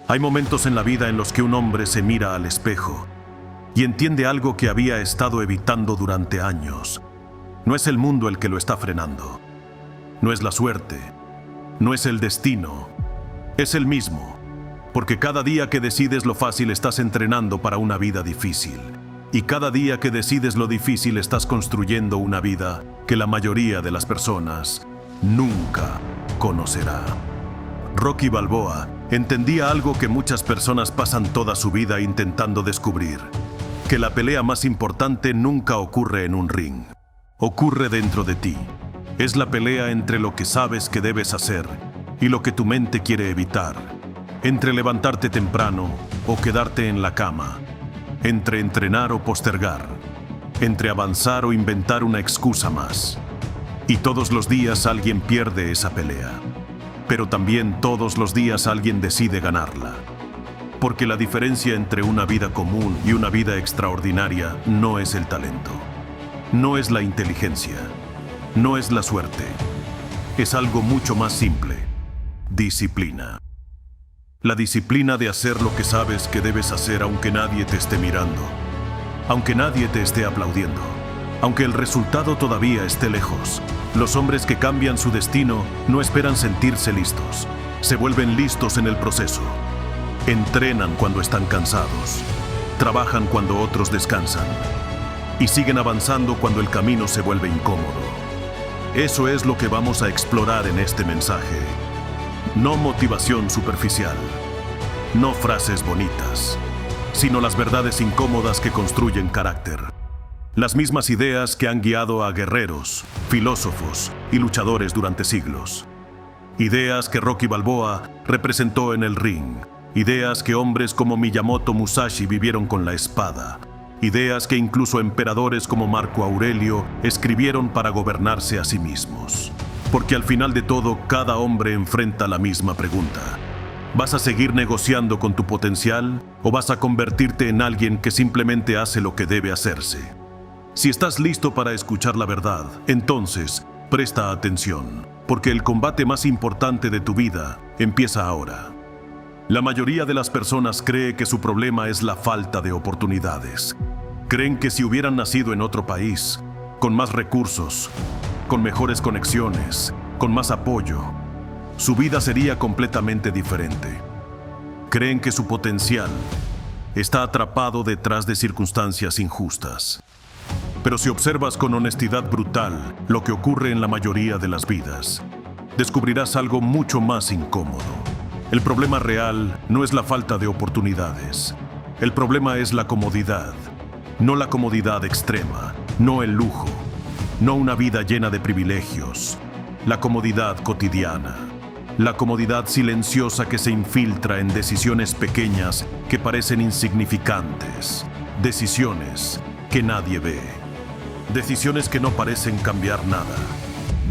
Hay momentos en la vida en los que un hombre se mira al espejo y entiende algo que había estado evitando durante años. No es el mundo el que lo está frenando. No es la suerte. No es el destino. Es el mismo. Porque cada día que decides lo fácil estás entrenando para una vida difícil. Y cada día que decides lo difícil estás construyendo una vida que la mayoría de las personas nunca conocerá. Rocky Balboa entendía algo que muchas personas pasan toda su vida intentando descubrir: que la pelea más importante nunca ocurre en un ring. Ocurre dentro de ti. Es la pelea entre lo que sabes que debes hacer y lo que tu mente quiere evitar. Entre levantarte temprano o quedarte en la cama. Entre entrenar o postergar. Entre avanzar o inventar una excusa más. Y todos los días alguien pierde esa pelea. Pero también todos los días alguien decide ganarla. Porque la diferencia entre una vida común y una vida extraordinaria no es el talento. No es la inteligencia. No es la suerte. Es algo mucho más simple. Disciplina. La disciplina de hacer lo que sabes que debes hacer aunque nadie te esté mirando. Aunque nadie te esté aplaudiendo. Aunque el resultado todavía esté lejos. Los hombres que cambian su destino no esperan sentirse listos. Se vuelven listos en el proceso. Entrenan cuando están cansados. Trabajan cuando otros descansan. Y siguen avanzando cuando el camino se vuelve incómodo. Eso es lo que vamos a explorar en este mensaje. No motivación superficial. No frases bonitas. Sino las verdades incómodas que construyen carácter. Las mismas ideas que han guiado a guerreros, filósofos y luchadores durante siglos. Ideas que Rocky Balboa representó en el ring. Ideas que hombres como Miyamoto Musashi vivieron con la espada. Ideas que incluso emperadores como Marco Aurelio escribieron para gobernarse a sí mismos. Porque al final de todo, cada hombre enfrenta la misma pregunta. ¿Vas a seguir negociando con tu potencial o vas a convertirte en alguien que simplemente hace lo que debe hacerse? Si estás listo para escuchar la verdad, entonces presta atención, porque el combate más importante de tu vida empieza ahora. La mayoría de las personas cree que su problema es la falta de oportunidades. Creen que si hubieran nacido en otro país, con más recursos, con mejores conexiones, con más apoyo, su vida sería completamente diferente. Creen que su potencial está atrapado detrás de circunstancias injustas. Pero si observas con honestidad brutal lo que ocurre en la mayoría de las vidas, descubrirás algo mucho más incómodo. El problema real no es la falta de oportunidades. El problema es la comodidad. No la comodidad extrema, no el lujo, no una vida llena de privilegios. La comodidad cotidiana. La comodidad silenciosa que se infiltra en decisiones pequeñas que parecen insignificantes. Decisiones que nadie ve. Decisiones que no parecen cambiar nada.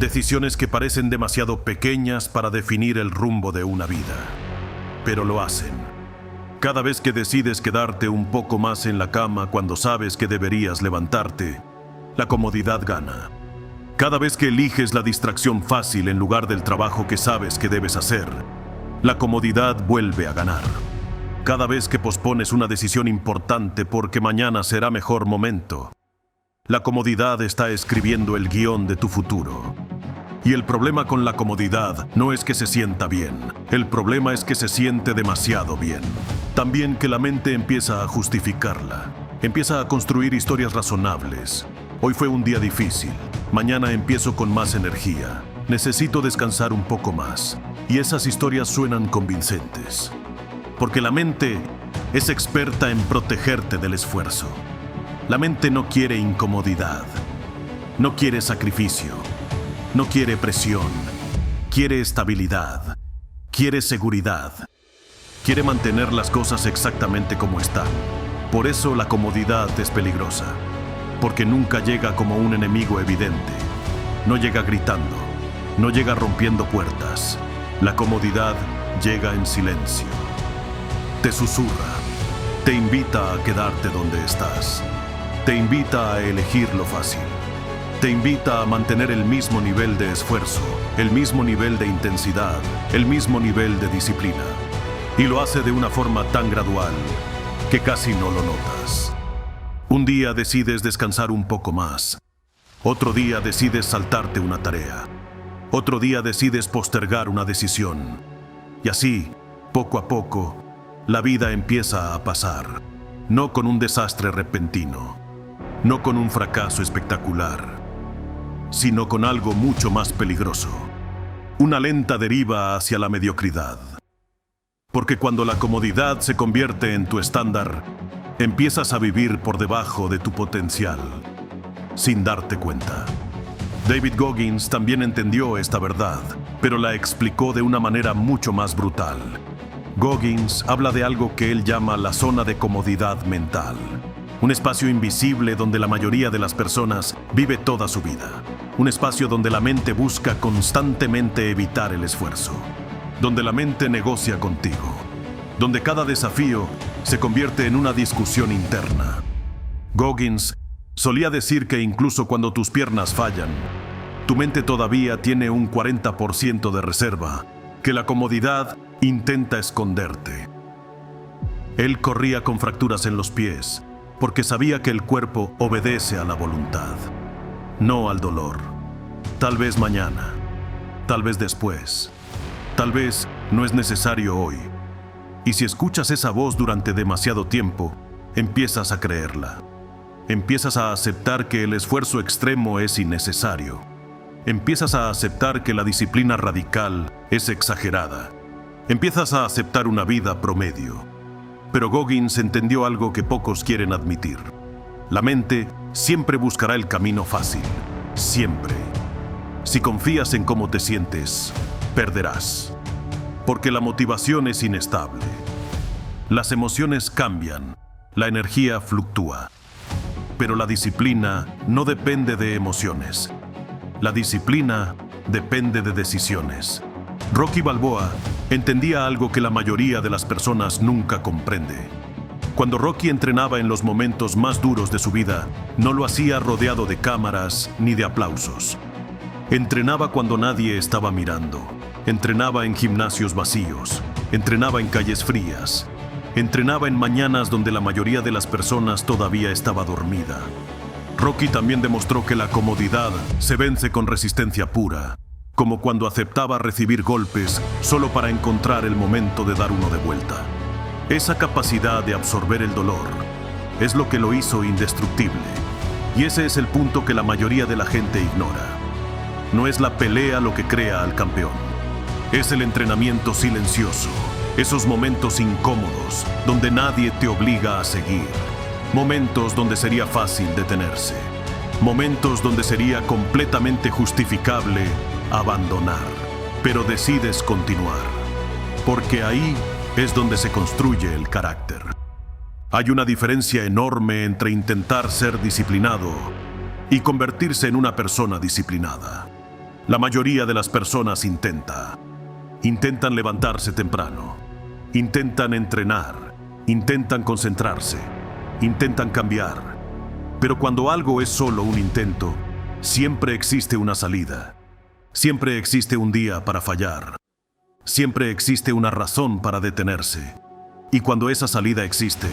Decisiones que parecen demasiado pequeñas para definir el rumbo de una vida. Pero lo hacen. Cada vez que decides quedarte un poco más en la cama cuando sabes que deberías levantarte, la comodidad gana. Cada vez que eliges la distracción fácil en lugar del trabajo que sabes que debes hacer, la comodidad vuelve a ganar. Cada vez que pospones una decisión importante porque mañana será mejor momento, la comodidad está escribiendo el guión de tu futuro. Y el problema con la comodidad no es que se sienta bien. El problema es que se siente demasiado bien. También que la mente empieza a justificarla. Empieza a construir historias razonables. Hoy fue un día difícil. Mañana empiezo con más energía. Necesito descansar un poco más. Y esas historias suenan convincentes. Porque la mente es experta en protegerte del esfuerzo. La mente no quiere incomodidad, no quiere sacrificio, no quiere presión, quiere estabilidad, quiere seguridad, quiere mantener las cosas exactamente como están. Por eso la comodidad es peligrosa, porque nunca llega como un enemigo evidente, no llega gritando, no llega rompiendo puertas. La comodidad llega en silencio, te susurra, te invita a quedarte donde estás. Te invita a elegir lo fácil. Te invita a mantener el mismo nivel de esfuerzo, el mismo nivel de intensidad, el mismo nivel de disciplina. Y lo hace de una forma tan gradual que casi no lo notas. Un día decides descansar un poco más. Otro día decides saltarte una tarea. Otro día decides postergar una decisión. Y así, poco a poco, la vida empieza a pasar. No con un desastre repentino, no con un fracaso espectacular, sino con algo mucho más peligroso. Una lenta deriva hacia la mediocridad. Porque cuando la comodidad se convierte en tu estándar, empiezas a vivir por debajo de tu potencial, sin darte cuenta. David Goggins también entendió esta verdad, pero la explicó de una manera mucho más brutal. Goggins habla de algo que él llama la zona de comodidad mental, un espacio invisible donde la mayoría de las personas vive toda su vida, un espacio donde la mente busca constantemente evitar el esfuerzo, donde la mente negocia contigo, donde cada desafío se convierte en una discusión interna. Goggins solía decir que incluso cuando tus piernas fallan, tu mente todavía tiene un 40% de reserva, que la comodidad intenta esconderte. Él corría con fracturas en los pies, porque sabía que el cuerpo obedece a la voluntad, no al dolor. Tal vez mañana, tal vez después, tal vez no es necesario hoy. Y si escuchas esa voz durante demasiado tiempo, empiezas a creerla. Empiezas a aceptar que el esfuerzo extremo es innecesario. Empiezas a aceptar que la disciplina radical es exagerada. Empiezas a aceptar una vida promedio. Pero Goggins entendió algo que pocos quieren admitir. La mente siempre buscará el camino fácil. Siempre. Si confías en cómo te sientes, perderás. Porque la motivación es inestable. Las emociones cambian. La energía fluctúa. Pero la disciplina no depende de emociones. La disciplina depende de decisiones. Rocky Balboa entendía algo que la mayoría de las personas nunca comprende. Cuando Rocky entrenaba en los momentos más duros de su vida, no lo hacía rodeado de cámaras ni de aplausos. Entrenaba cuando nadie estaba mirando. Entrenaba en gimnasios vacíos. Entrenaba en calles frías. Entrenaba en mañanas donde la mayoría de las personas todavía estaba dormida. Rocky también demostró que la comodidad se vence con resistencia pura, como cuando aceptaba recibir golpes solo para encontrar el momento de dar uno de vuelta. Esa capacidad de absorber el dolor es lo que lo hizo indestructible. Y ese es el punto que la mayoría de la gente ignora. No es la pelea lo que crea al campeón. Es el entrenamiento silencioso. Esos momentos incómodos donde nadie te obliga a seguir. Momentos donde sería fácil detenerse. Momentos donde sería completamente justificable abandonar. Pero decides continuar. Porque ahí es donde se construye el carácter. Hay una diferencia enorme entre intentar ser disciplinado y convertirse en una persona disciplinada. La mayoría de las personas intentan levantarse temprano, intentan entrenar, intentan concentrarse, intentan cambiar. Pero cuando algo es solo un intento, siempre existe una salida. Siempre existe un día para fallar. Siempre existe una razón para detenerse. Y cuando esa salida existe,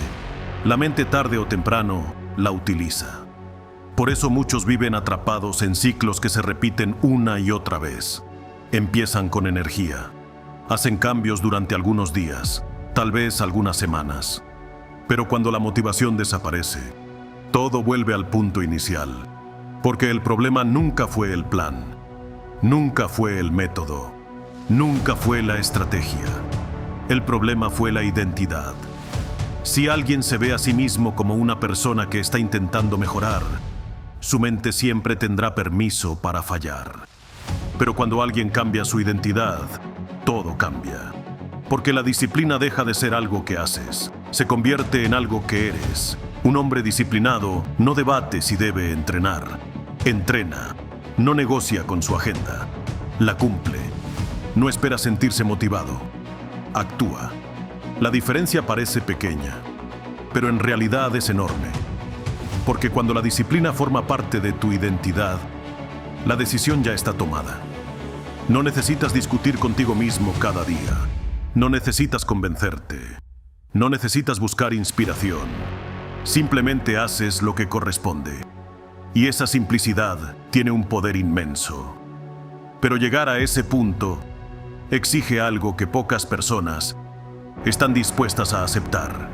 la mente tarde o temprano la utiliza. Por eso muchos viven atrapados en ciclos que se repiten una y otra vez. Empiezan con energía. Hacen cambios durante algunos días, tal vez algunas semanas. Pero cuando la motivación desaparece, todo vuelve al punto inicial. Porque el problema nunca fue el plan, nunca fue el método, nunca fue la estrategia. El problema fue la identidad. Si alguien se ve a sí mismo como una persona que está intentando mejorar, su mente siempre tendrá permiso para fallar. Pero cuando alguien cambia su identidad, todo cambia. Porque la disciplina deja de ser algo que haces, se convierte en algo que eres. Un hombre disciplinado no debate si debe entrenar. Entrena, no negocia con su agenda, la cumple, no espera sentirse motivado, actúa. La diferencia parece pequeña, pero en realidad es enorme. Porque cuando la disciplina forma parte de tu identidad, la decisión ya está tomada. No necesitas discutir contigo mismo cada día. No necesitas convencerte. No necesitas buscar inspiración. Simplemente haces lo que corresponde. Y esa simplicidad tiene un poder inmenso. Pero llegar a ese punto exige algo que pocas personas están dispuestas a aceptar.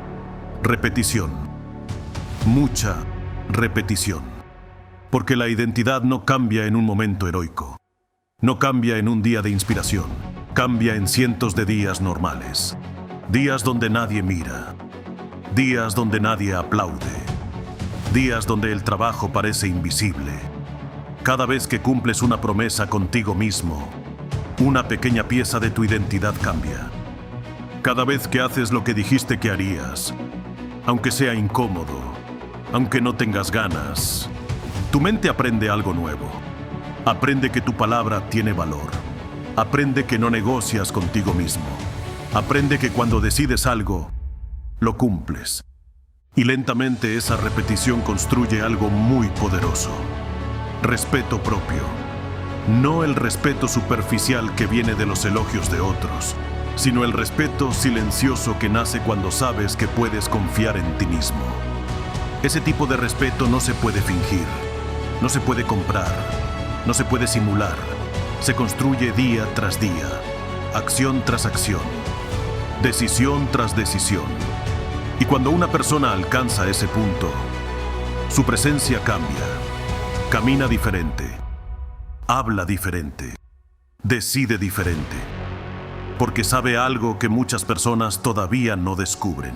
Repetición. Mucha repetición. Porque la identidad no cambia en un momento heroico. No cambia en un día de inspiración. Cambia en cientos de días normales. Días donde nadie mira. Días donde nadie aplaude. Días donde el trabajo parece invisible. Cada vez que cumples una promesa contigo mismo, una pequeña pieza de tu identidad cambia. Cada vez que haces lo que dijiste que harías, aunque sea incómodo, aunque no tengas ganas, tu mente aprende algo nuevo. Aprende que tu palabra tiene valor. Aprende que no negocias contigo mismo. Aprende que cuando decides algo, lo cumples. Y lentamente esa repetición construye algo muy poderoso. Respeto propio. No el respeto superficial que viene de los elogios de otros, sino el respeto silencioso que nace cuando sabes que puedes confiar en ti mismo. Ese tipo de respeto no se puede fingir, no se puede comprar, no se puede simular. Se construye día tras día, acción tras acción, decisión tras decisión. Y cuando una persona alcanza ese punto, su presencia cambia, camina diferente, habla diferente, decide diferente, porque sabe algo que muchas personas todavía no descubren,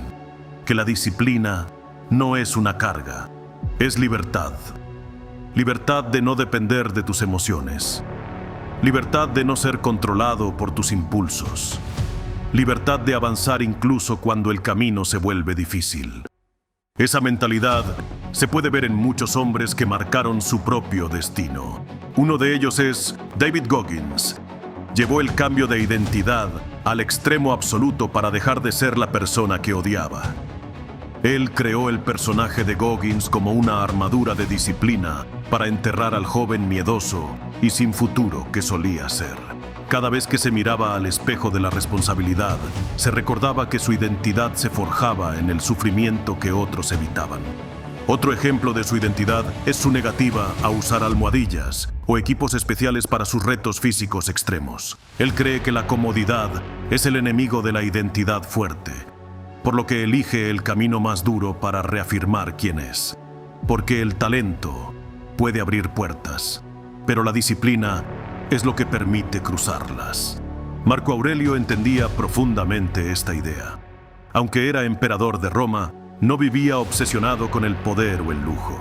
que la disciplina no es una carga, es libertad. Libertad de no depender de tus emociones. Libertad de no ser controlado por tus impulsos. Libertad de avanzar incluso cuando el camino se vuelve difícil. Esa mentalidad se puede ver en muchos hombres que marcaron su propio destino. Uno de ellos es David Goggins. Llevó el cambio de identidad al extremo absoluto para dejar de ser la persona que odiaba. Él creó el personaje de Goggins como una armadura de disciplina para enterrar al joven miedoso y sin futuro que solía ser. Cada vez que se miraba al espejo de la responsabilidad, se recordaba que su identidad se forjaba en el sufrimiento que otros evitaban. Otro ejemplo de su identidad es su negativa a usar almohadillas o equipos especiales para sus retos físicos extremos. Él cree que la comodidad es el enemigo de la identidad fuerte, por lo que elige el camino más duro para reafirmar quién es. Porque el talento puede abrir puertas, pero la disciplina es lo que permite cruzarlas. Marco Aurelio entendía profundamente esta idea. Aunque era emperador de Roma, no vivía obsesionado con el poder o el lujo.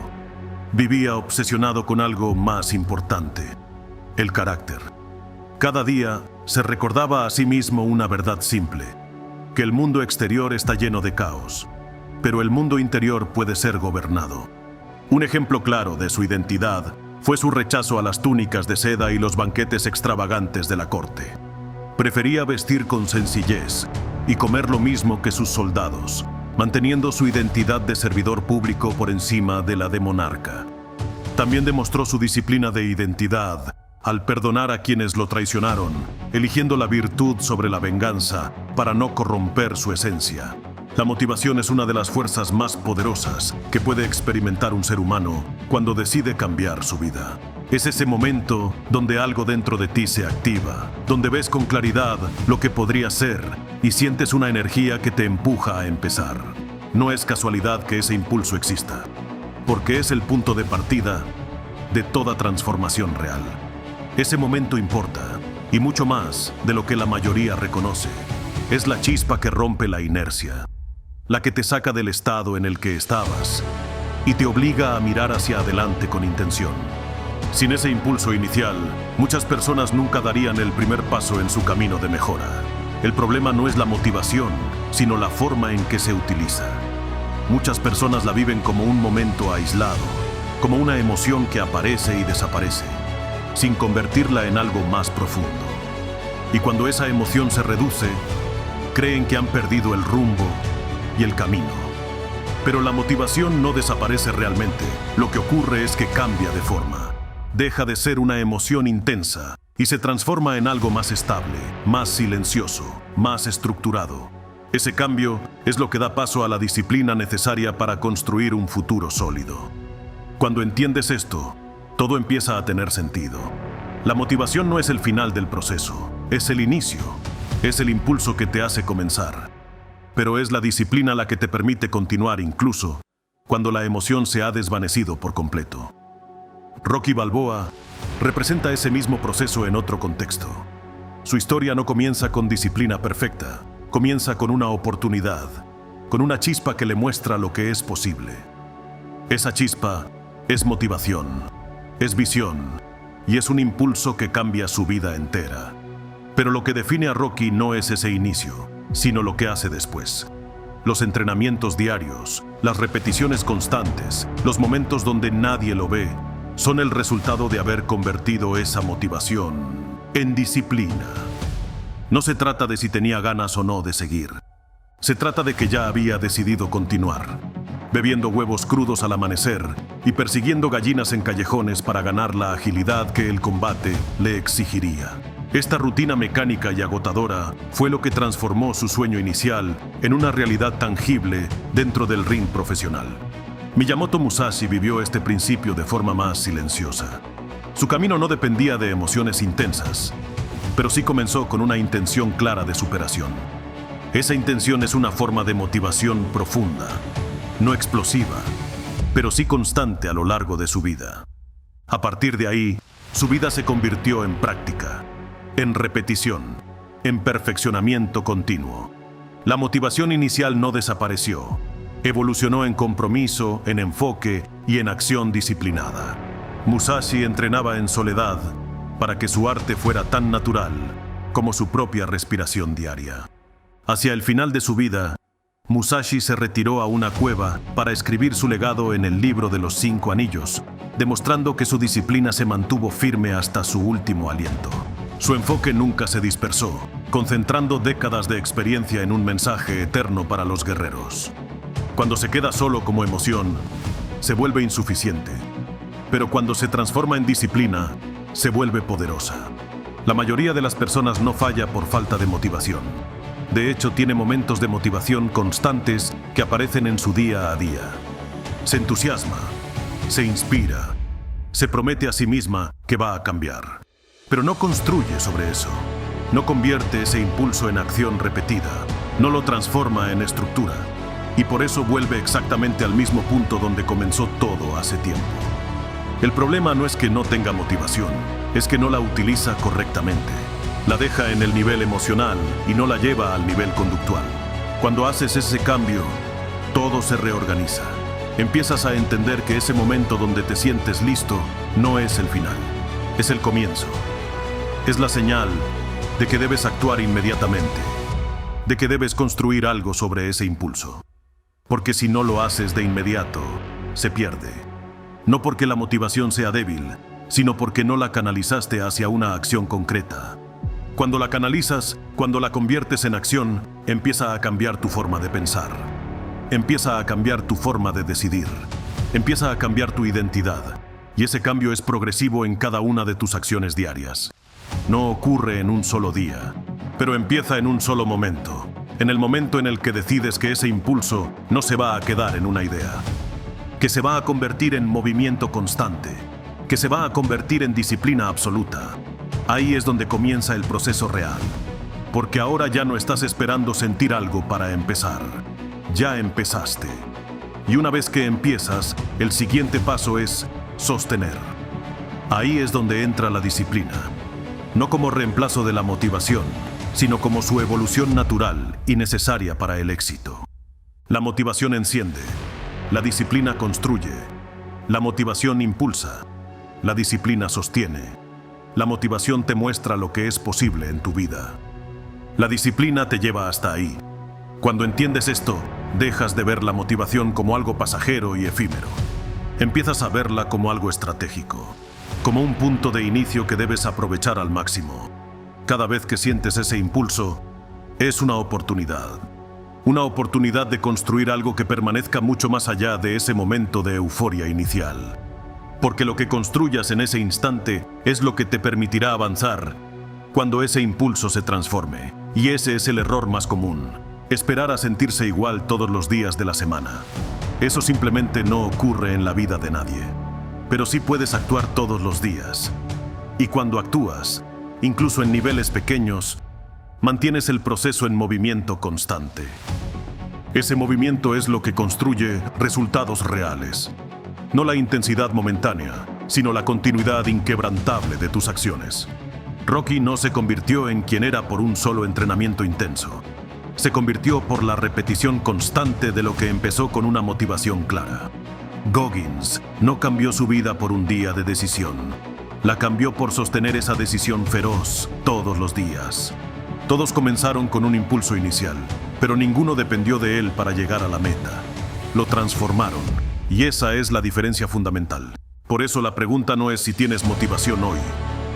Vivía obsesionado con algo más importante: el carácter. Cada día se recordaba a sí mismo una verdad simple: que el mundo exterior está lleno de caos, pero el mundo interior puede ser gobernado. Un ejemplo claro de su identidad fue su rechazo a las túnicas de seda y los banquetes extravagantes de la corte. Prefería vestir con sencillez y comer lo mismo que sus soldados, manteniendo su identidad de servidor público por encima de la de monarca. También demostró su disciplina de identidad al perdonar a quienes lo traicionaron, eligiendo la virtud sobre la venganza para no corromper su esencia. La motivación es una de las fuerzas más poderosas que puede experimentar un ser humano cuando decide cambiar su vida. Es ese momento donde algo dentro de ti se activa, donde ves con claridad lo que podría ser y sientes una energía que te empuja a empezar. No es casualidad que ese impulso exista, porque es el punto de partida de toda transformación real. Ese momento importa, y mucho más de lo que la mayoría reconoce. Es la chispa que rompe la inercia, la que te saca del estado en el que estabas y te obliga a mirar hacia adelante con intención. Sin ese impulso inicial, muchas personas nunca darían el primer paso en su camino de mejora. El problema no es la motivación, sino la forma en que se utiliza. Muchas personas la viven como un momento aislado, como una emoción que aparece y desaparece, sin convertirla en algo más profundo. Y cuando esa emoción se reduce, creen que han perdido el rumbo y el camino. Pero la motivación no desaparece realmente. Lo que ocurre es que cambia de forma. Deja de ser una emoción intensa y se transforma en algo más estable, más silencioso. más estructurado. Ese cambio es lo que da paso a la disciplina necesaria para construir un futuro sólido. Cuando entiendes esto, todo empieza a tener sentido. La motivación no es el final del proceso, es el inicio, es el impulso que te hace comenzar. Pero es la disciplina la que te permite continuar incluso cuando la emoción se ha desvanecido por completo. Rocky Balboa representa ese mismo proceso en otro contexto. Su historia no comienza con disciplina perfecta, comienza con una oportunidad, con una chispa que le muestra lo que es posible. Esa chispa es motivación, es visión y es un impulso que cambia su vida entera. Pero lo que define a Rocky no es ese inicio, sino lo que hace después. Los entrenamientos diarios, las repeticiones constantes, los momentos donde nadie lo ve, son el resultado de haber convertido esa motivación en disciplina. No se trata de si tenía ganas o no de seguir. Se trata de que ya había decidido continuar, bebiendo huevos crudos al amanecer y persiguiendo gallinas en callejones para ganar la agilidad que el combate le exigiría. Esta rutina mecánica y agotadora fue lo que transformó su sueño inicial en una realidad tangible dentro del ring profesional. Miyamoto Musashi vivió este principio de forma más silenciosa. Su camino no dependía de emociones intensas, pero sí comenzó con una intención clara de superación. Esa intención es una forma de motivación profunda, no explosiva, pero sí constante a lo largo de su vida. A partir de ahí, su vida se convirtió en práctica, en repetición, en perfeccionamiento continuo. La motivación inicial no desapareció, evolucionó en compromiso, en enfoque y en acción disciplinada. Musashi entrenaba en soledad para que su arte fuera tan natural como su propia respiración diaria. Hacia el final de su vida, Musashi se retiró a una cueva para escribir su legado en el libro de los 5 anillos, demostrando que su disciplina se mantuvo firme hasta su último aliento. Su enfoque nunca se dispersó, concentrando décadas de experiencia en un mensaje eterno para los guerreros. Cuando se queda solo como emoción, se vuelve insuficiente, pero cuando se transforma en disciplina, se vuelve poderosa. La mayoría de las personas no falla por falta de motivación. De hecho, tiene momentos de motivación constantes que aparecen en su día a día. Se entusiasma, se inspira, se promete a sí misma que va a cambiar. Pero no construye sobre eso. No convierte ese impulso en acción repetida. No lo transforma en estructura. Y por eso vuelve exactamente al mismo punto donde comenzó todo hace tiempo. El problema no es que no tenga motivación, es que no la utiliza correctamente. La deja en el nivel emocional y no la lleva al nivel conductual. Cuando haces ese cambio, todo se reorganiza. Empiezas a entender que ese momento donde te sientes listo no es el final, es el comienzo. Es la señal de que debes actuar inmediatamente, de que debes construir algo sobre ese impulso. Porque si no lo haces de inmediato, se pierde. No porque la motivación sea débil, sino porque no la canalizaste hacia una acción concreta. Cuando la canalizas, cuando la conviertes en acción, empieza a cambiar tu forma de pensar. Empieza a cambiar tu forma de decidir. Empieza a cambiar tu identidad. Y ese cambio es progresivo en cada una de tus acciones diarias. No ocurre en un solo día, pero empieza en un solo momento. En el momento en el que decides que ese impulso no se va a quedar en una idea, que se va a convertir en movimiento constante, que se va a convertir en disciplina absoluta. Ahí es donde comienza el proceso real, porque ahora ya no estás esperando sentir algo para empezar. Ya empezaste. Y una vez que empiezas, el siguiente paso es sostener. Ahí es donde entra la disciplina, no como reemplazo de la motivación, sino como su evolución natural y necesaria para el éxito. La motivación enciende, la disciplina construye, la motivación impulsa, la disciplina sostiene, la motivación te muestra lo que es posible en tu vida. La disciplina te lleva hasta ahí. Cuando entiendes esto, dejas de ver la motivación como algo pasajero y efímero. Empiezas a verla como algo estratégico, como un punto de inicio que debes aprovechar al máximo. Cada vez que sientes ese impulso, es una oportunidad. Una oportunidad de construir algo que permanezca mucho más allá de ese momento de euforia inicial. Porque lo que construyas en ese instante es lo que te permitirá avanzar cuando ese impulso se transforme. Y ese es el error más común: esperar a sentirse igual todos los días de la semana. Eso simplemente no ocurre en la vida de nadie. Pero sí puedes actuar todos los días. Y cuando actúas, incluso en niveles pequeños, mantienes el proceso en movimiento constante. Ese movimiento es lo que construye resultados reales. No la intensidad momentánea, sino la continuidad inquebrantable de tus acciones. Rocky no se convirtió en quien era por un solo entrenamiento intenso. Se convirtió por la repetición constante de lo que empezó con una motivación clara. Goggins no cambió su vida por un día de decisión. La cambió por sostener esa decisión feroz todos los días. Todos comenzaron con un impulso inicial, pero ninguno dependió de él para llegar a la meta. Lo transformaron, y esa es la diferencia fundamental. Por eso la pregunta no es si tienes motivación hoy.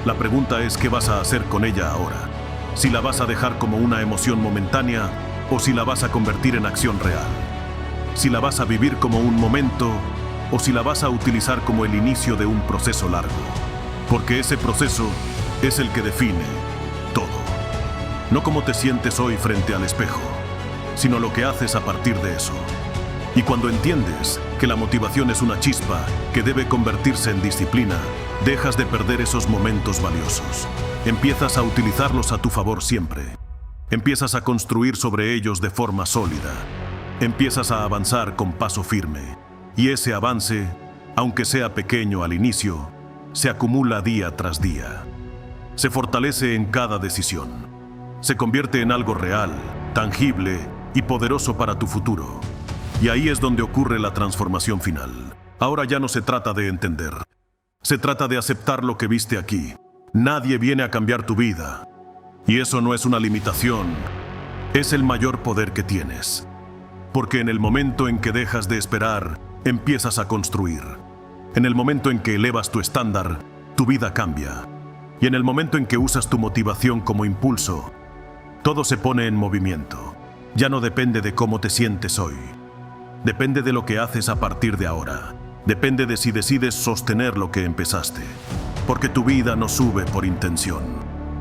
La pregunta es qué vas a hacer con ella ahora. Si la vas a dejar como una emoción momentánea o si la vas a convertir en acción real. Si la vas a vivir como un momento o si la vas a utilizar como el inicio de un proceso largo. Porque ese proceso es el que define todo. No cómo te sientes hoy frente al espejo, sino lo que haces a partir de eso. Y cuando entiendes que la motivación es una chispa que debe convertirse en disciplina, dejas de perder esos momentos valiosos. Empiezas a utilizarlos a tu favor siempre. Empiezas a construir sobre ellos de forma sólida. Empiezas a avanzar con paso firme. Y ese avance, aunque sea pequeño al inicio, se acumula día tras día. Se fortalece en cada decisión. Se convierte en algo real, tangible y poderoso para tu futuro. Y ahí es donde ocurre la transformación final. Ahora ya no se trata de entender. Se trata de aceptar lo que viste aquí. Nadie viene a cambiar tu vida. Y eso no es una limitación. Es el mayor poder que tienes. Porque en el momento en que dejas de esperar, empiezas a construir. En el momento en que elevas tu estándar, tu vida cambia. Y en el momento en que usas tu motivación como impulso, todo se pone en movimiento. Ya no depende de cómo te sientes hoy. Depende de lo que haces a partir de ahora. Depende de si decides sostener lo que empezaste. Porque tu vida no sube por intención.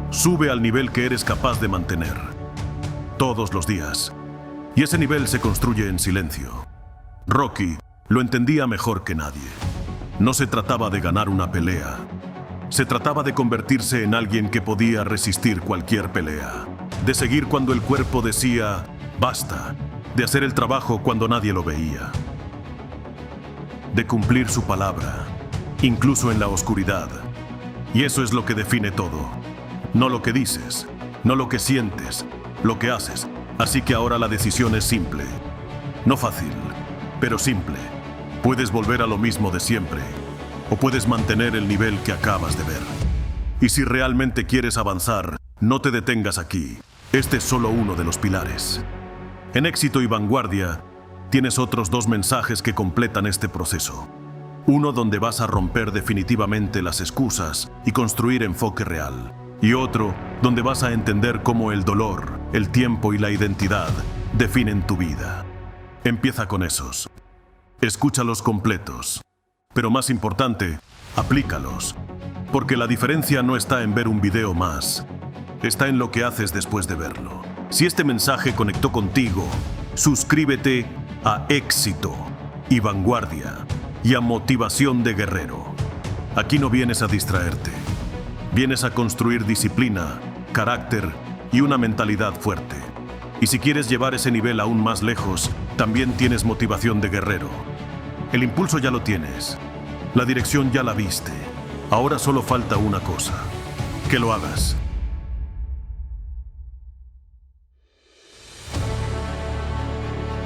Sube al nivel que eres capaz de mantener. Todos los días. Y ese nivel se construye en silencio. Rocky lo entendía mejor que nadie. No se trataba de ganar una pelea. Se trataba de convertirse en alguien que podía resistir cualquier pelea. De seguir cuando el cuerpo decía, basta. De hacer el trabajo cuando nadie lo veía. De cumplir su palabra, incluso en la oscuridad. Y eso es lo que define todo. No lo que dices, no lo que sientes, lo que haces. Así que ahora la decisión es simple. No fácil, pero simple. Puedes volver a lo mismo de siempre, o puedes mantener el nivel que acabas de ver. Y si realmente quieres avanzar, no te detengas aquí. Este es solo uno de los pilares. En Éxito y Vanguardia, tienes otros 2 mensajes que completan este proceso. Uno donde vas a romper definitivamente las excusas y construir enfoque real. Y otro donde vas a entender cómo el dolor, el tiempo y la identidad definen tu vida. Empieza con esos. Escúchalos completos. Pero más importante, aplícalos. Porque la diferencia no está en ver un video más. Está en lo que haces después de verlo. Si este mensaje conectó contigo, suscríbete a Éxito y Vanguardia y a Motivación de Guerrero. Aquí no vienes a distraerte. Vienes a construir disciplina, carácter y una mentalidad fuerte. Y si quieres llevar ese nivel aún más lejos, también tienes Motivación de Guerrero. El impulso ya lo tienes. La dirección ya la viste. Ahora solo falta una cosa: que lo hagas.